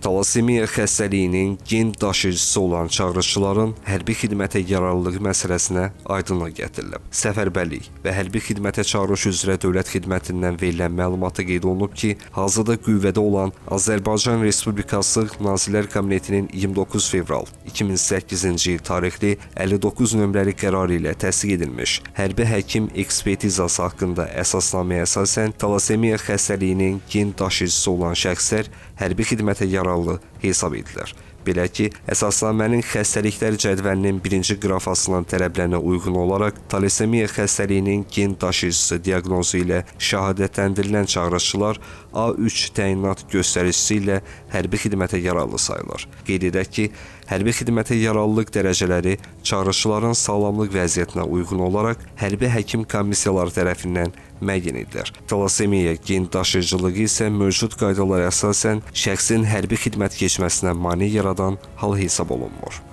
Talasemiya xəstəliyinin gen daşıyıcısı olan çağrışçıların hərbi xidmətə yararlılığı məsələsinə aydınlıq gətirilib. Səfərbərlik və hərbi xidmətə çağırış üzrə dövlət xidmətindən verilən məlumatda qeyd olunub ki, hazırda qüvvədə olan Azərbaycan Respublikası Nazirlər Kabinetinin 29 fevral 2008-ci il tarixli 59 nömrəli qərarı ilə təsdiq edilmiş hərbi həkim ekspertizası haqqında əsasnaməyə əsasən talasemiya xəstəliyinin gen daşıyıcısı olan şəxslər hərbi xidmətə yararlı hesab edilir. Belə ki, əsasnamənin xəstəliklər cədvəlinin 1-ci qrafasının tələblərinə uyğun olaraq talasemiya xəstəliyinin gen daşıyıcısı diaqnozu ilə şəhadətləndirilən çağrışçılar A3 təyinat göstəricisi ilə hərbi xidmətə yararlı sayılır. Qeyd edək ki, hərbi xidmətə yararlılıq dərəcələri çağrışçıların sağlamlıq vəziyyətinə uyğun olaraq hərbi həkim komissiyaları tərəfindən müəyyən edilir. Talasemiya gen daşıyıcılığı isə mövcud qaydalara əsasən şəxsin hərbi xidmət keçməsinə mane yaradan hal hesab olunmur.